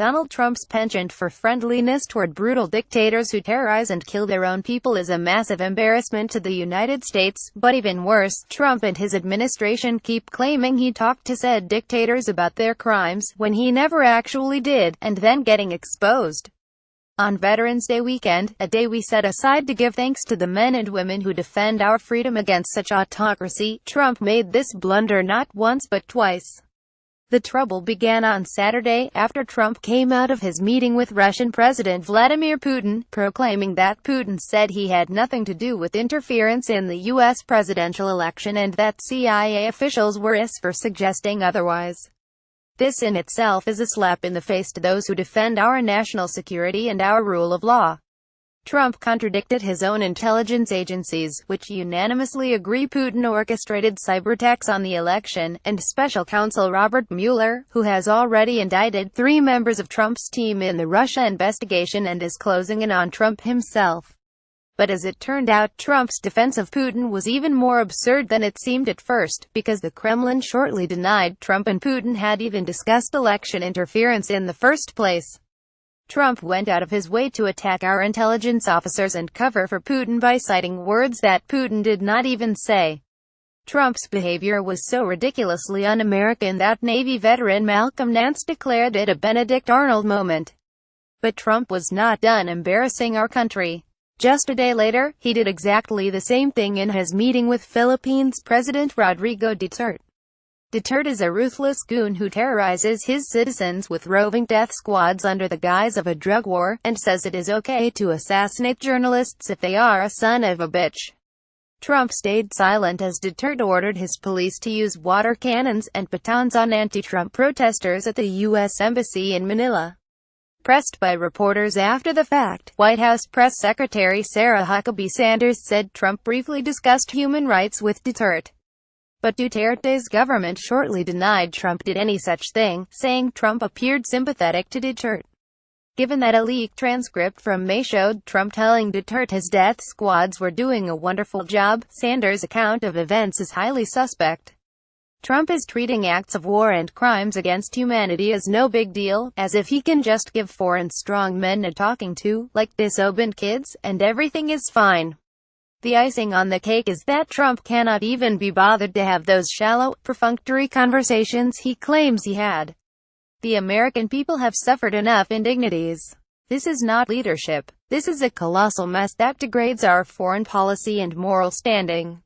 Donald Trump's penchant for friendliness toward brutal dictators who terrorize and kill their own people is a massive embarrassment to the United States, but even worse, Trump and his administration keep claiming he talked to said dictators about their crimes, when he never actually did, and then getting exposed. On Veterans Day weekend, a day we set aside to give thanks to the men and women who defend our freedom against such autocracy, Trump made this blunder not once but twice. The trouble began on Saturday, after Trump came out of his meeting with Russian President Vladimir Putin, proclaiming that Putin said he had nothing to do with interference in the U.S. presidential election and that CIA officials were for suggesting otherwise. This in itself is a slap in the face to those who defend our national security and our rule of law. Trump contradicted his own intelligence agencies, which unanimously agree Putin orchestrated cyberattacks on the election, and special counsel Robert Mueller, who has already indicted 3 members of Trump's team in the Russia investigation and is closing in on Trump himself. But as it turned out, Trump's defense of Putin was even more absurd than it seemed at first, because the Kremlin shortly denied Trump and Putin had even discussed election interference in the first place. Trump went out of his way to attack our intelligence officers and cover for Putin by citing words that Putin did not even say. Trump's behavior was so ridiculously un-American that Navy veteran Malcolm Nance declared it a Benedict Arnold moment. But Trump was not done embarrassing our country. Just a day later, he did exactly the same thing in his meeting with Philippines President Rodrigo Duterte. Duterte is a ruthless goon who terrorizes his citizens with roving death squads under the guise of a drug war, and says it is okay to assassinate journalists if they are a son of a bitch. Trump stayed silent as Duterte ordered his police to use water cannons and batons on anti-Trump protesters at the U.S. Embassy in Manila. Pressed by reporters after the fact, White House Press Secretary Sarah Huckabee Sanders said Trump briefly discussed human rights with Duterte. But Duterte's government shortly denied Trump did any such thing, saying Trump appeared sympathetic to Duterte. Given that a leaked transcript from May showed Trump telling Duterte his death squads were doing a wonderful job, Sanders' account of events is highly suspect. Trump is treating acts of war and crimes against humanity as no big deal, as if he can just give foreign strong men a talking to, like disobedient kids, and everything is fine. The icing on the cake is that Trump cannot even be bothered to have those shallow, perfunctory conversations he claims he had. The American people have suffered enough indignities. This is not leadership. This is a colossal mess that degrades our foreign policy and moral standing.